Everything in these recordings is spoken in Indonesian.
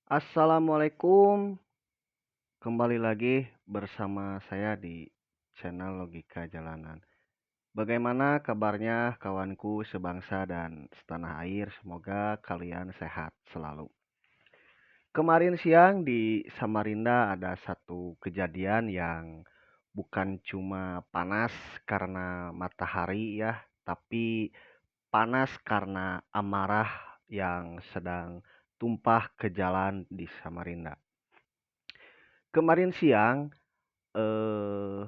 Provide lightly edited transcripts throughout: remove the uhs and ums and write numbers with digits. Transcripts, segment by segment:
Assalamualaikum, kembali lagi bersama saya di channel Logika Jalanan. Bagaimana kabarnya kawanku sebangsa dan setanah air? Semoga kalian sehat selalu. Kemarin siang di Samarinda ada satu kejadian yang bukan cuma panas karena matahari ya, tapi panas karena amarah yang sedang tumpah ke jalan di Samarinda. Kemarin siang eh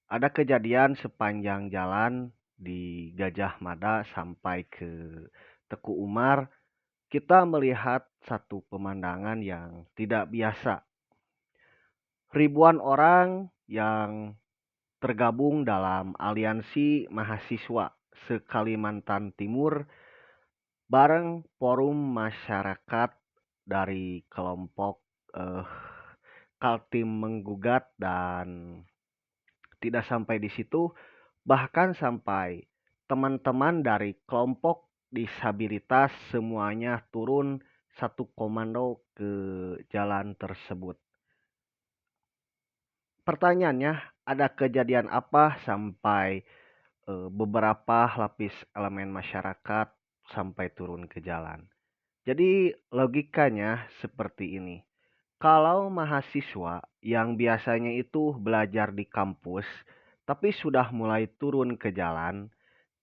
ada kejadian sepanjang jalan di Gajah Mada sampai ke Teku Umar, kita melihat satu pemandangan yang tidak biasa. Ribuan orang yang tergabung dalam aliansi mahasiswa se-Kalimantan Timur bareng forum masyarakat dari kelompok eh, Kaltim Menggugat dan tidak sampai di situ, bahkan sampai teman-teman dari kelompok disabilitas semuanya turun satu komando ke jalan tersebut. Pertanyaannya, ada kejadian apa sampai beberapa lapis elemen masyarakat sampai turun ke jalan? Jadi logikanya seperti ini. Kalau mahasiswa yang biasanya itu belajar di kampus, tapi sudah mulai turun ke jalan,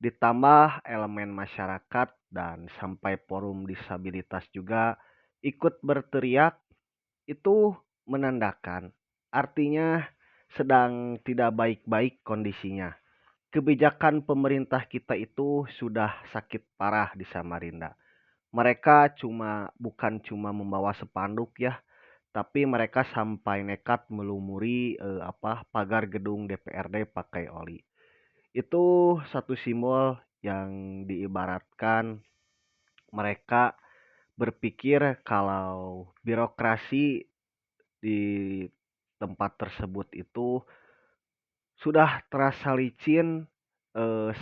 ditambah elemen masyarakat dan sampai forum disabilitas juga ikut berteriak, itu menandakan artinya sedang tidak baik-baik kondisinya. Kebijakan pemerintah kita itu sudah sakit parah di Samarinda. Mereka bukan cuma membawa spanduk ya, tapi mereka sampai nekat melumuri pagar gedung DPRD pakai oli. Itu satu simbol yang diibaratkan mereka berpikir kalau birokrasi di tempat tersebut itu sudah terasa licin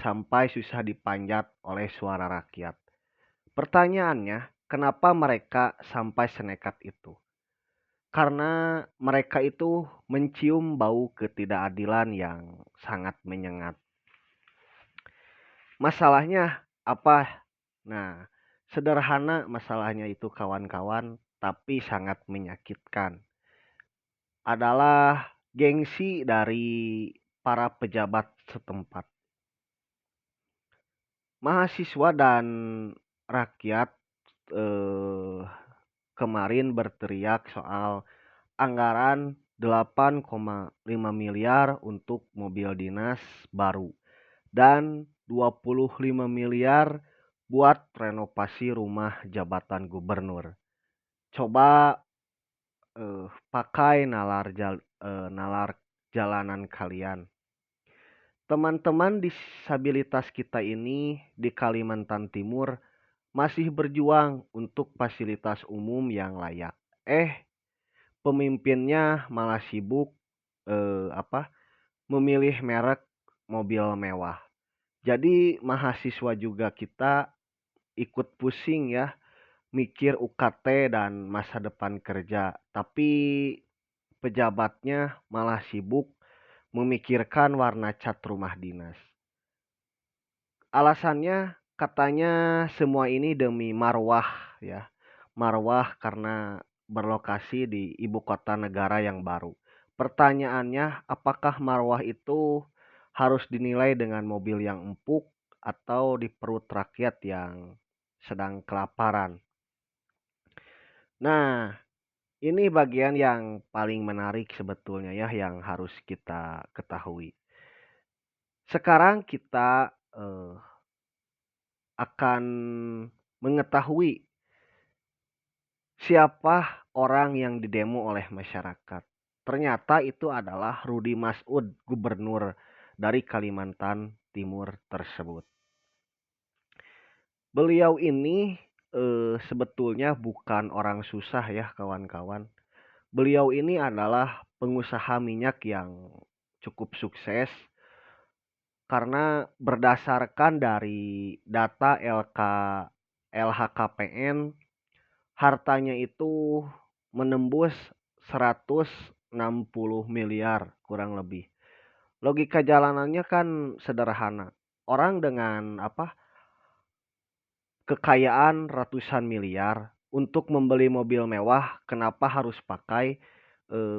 sampai susah dipanjat oleh suara rakyat. Pertanyaannya, kenapa mereka sampai senekat itu? Karena mereka itu mencium bau ketidakadilan yang sangat menyengat. Masalahnya apa? Nah, sederhana masalahnya itu kawan-kawan, tapi sangat menyakitkan. Adalah gengsi dari para pejabat setempat. Mahasiswa dan rakyat eh, kemarin berteriak soal anggaran 8,5 miliar untuk mobil dinas baru dan 25 miliar buat renovasi rumah jabatan gubernur. Coba pakai nalar jalanan kalian. Teman-teman disabilitas kita ini di Kalimantan Timur masih berjuang untuk fasilitas umum yang layak. Pemimpinnya malah sibuk memilih merek mobil mewah. Jadi mahasiswa juga kita ikut pusing ya mikir UKT dan masa depan kerja, tapi pejabatnya malah sibuk memikirkan warna cat rumah dinas. Alasannya katanya semua ini demi marwah ya. Marwah karena berlokasi di ibu kota negara yang baru. Pertanyaannya, apakah marwah itu harus dinilai dengan mobil yang empuk atau di perut rakyat yang sedang kelaparan? Nah, ini bagian yang paling menarik sebetulnya ya yang harus kita ketahui. Sekarang kita akan mengetahui siapa orang yang didemo oleh masyarakat. Ternyata itu adalah Rudi Masud, gubernur dari Kalimantan Timur tersebut. Beliau ini sebetulnya bukan orang susah ya kawan-kawan. Beliau ini adalah pengusaha minyak yang cukup sukses karena berdasarkan dari data LHKPN, hartanya itu menembus 160 miliar kurang lebih. Logika jalanannya kan sederhana. Orang dengan kekayaan ratusan miliar untuk membeli mobil mewah, kenapa harus pakai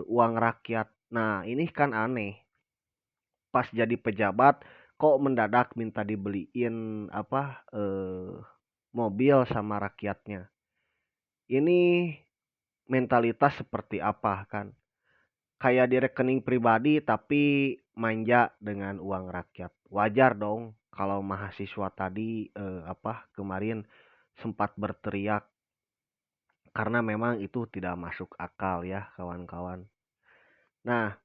uang rakyat? Nah, ini kan aneh. Pas jadi pejabat kok mendadak minta dibeliin mobil sama rakyatnya. Ini mentalitas seperti apa kan? Kayak di rekening pribadi tapi manja dengan uang rakyat. Wajar dong kalau mahasiswa tadi kemarin sempat berteriak karena memang itu tidak masuk akal ya kawan-kawan. Nah,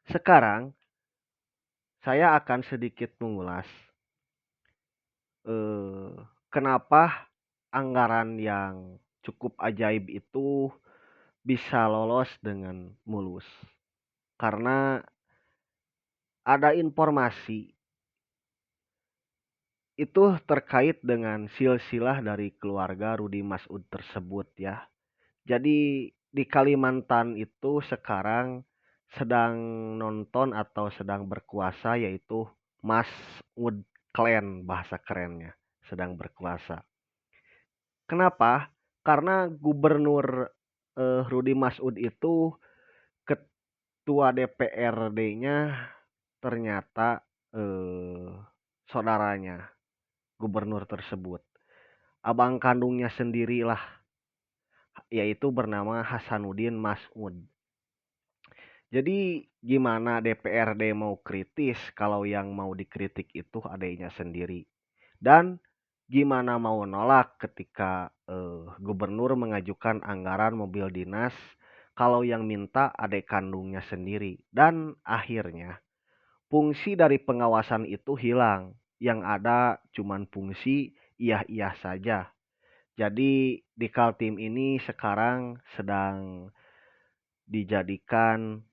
sekarang saya akan sedikit mengulas eh, kenapa anggaran yang cukup ajaib itu bisa lolos dengan mulus. Karena ada informasi itu terkait dengan silsilah dari keluarga Rudi Mas'ud tersebut ya. Jadi di Kalimantan itu sekarang sedang nonton atau sedang berkuasa yaitu Mas'ud Clan bahasa kerennya, sedang berkuasa. Kenapa? Karena Gubernur Rudi Mas'ud itu ketua DPRD-nya ternyata eh, saudaranya gubernur tersebut. Abang kandungnya sendirilah, yaitu bernama Hasanuddin Mas'ud. Jadi gimana DPRD mau kritis kalau yang mau dikritik itu adanya sendiri? Dan gimana mau nolak ketika gubernur mengajukan anggaran mobil dinas kalau yang minta adik kandungnya sendiri? Dan akhirnya fungsi dari pengawasan itu hilang. Yang ada cuman fungsi iya-iya saja. Jadi di Kaltim ini sekarang sedang dijadikan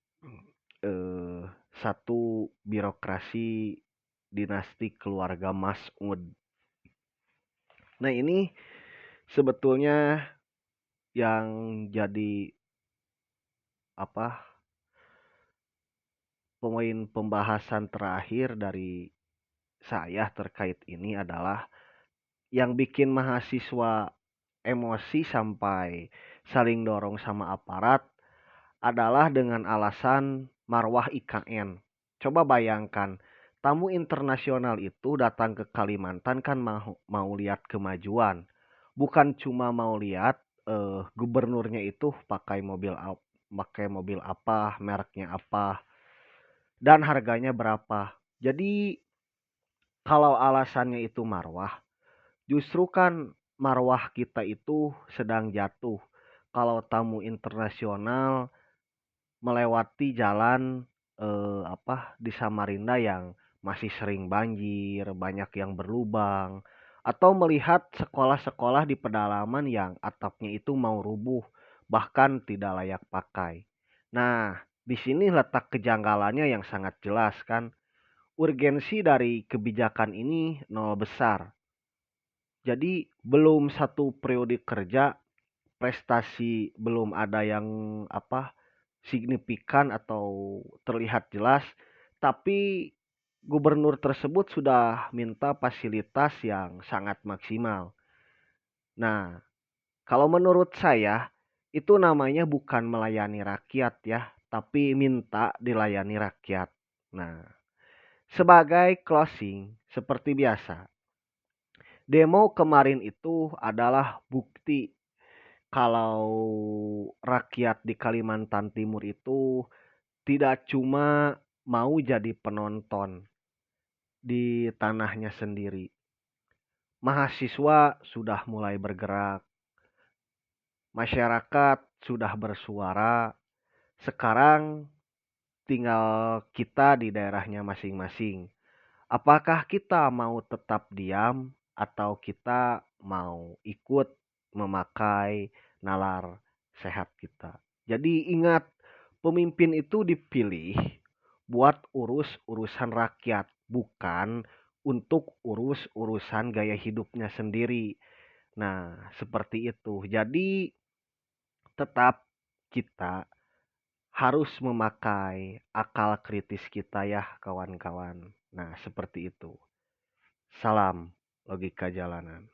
eh, satu birokrasi dinasti keluarga Mas'ud. Nah, ini sebetulnya yang jadi apa poin pembahasan terakhir dari saya terkait ini adalah yang bikin mahasiswa emosi sampai saling dorong sama aparat adalah dengan alasan marwah IKN. Coba bayangkan, tamu internasional itu datang ke Kalimantan kan mau lihat kemajuan, bukan cuma mau lihat gubernurnya itu pakai mobil apa, mereknya apa, dan harganya berapa. Jadi kalau alasannya itu marwah, justru kan marwah kita itu sedang jatuh. Kalau tamu internasional melewati jalan di Samarinda yang masih sering banjir, banyak yang berlubang, atau melihat sekolah-sekolah di pedalaman yang atapnya itu mau rubuh, bahkan tidak layak pakai. Nah, di sini letak kejanggalannya yang sangat jelas kan. Urgensi dari kebijakan ini nol besar. Jadi belum satu periode kerja prestasi belum ada yang signifikan atau terlihat jelas, tapi gubernur tersebut sudah minta fasilitas yang sangat maksimal. Nah, kalau menurut saya itu namanya bukan melayani rakyat ya, tapi minta dilayani rakyat. Nah, sebagai closing seperti biasa, demo kemarin itu adalah bukti kalau rakyat di Kalimantan Timur itu tidak cuma mau jadi penonton di tanahnya sendiri. Mahasiswa sudah mulai bergerak, masyarakat sudah bersuara. Sekarang tinggal kita di daerahnya masing-masing. Apakah kita mau tetap diam atau kita mau ikut memakai nalar sehat kita? Jadi ingat, pemimpin itu dipilih buat urus urusan rakyat, bukan untuk urus urusan gaya hidupnya sendiri. Nah, seperti itu. Jadi Tetap kita harus memakai akal kritis kita ya kawan-kawan. Nah, seperti itu. Salam logika jalanan.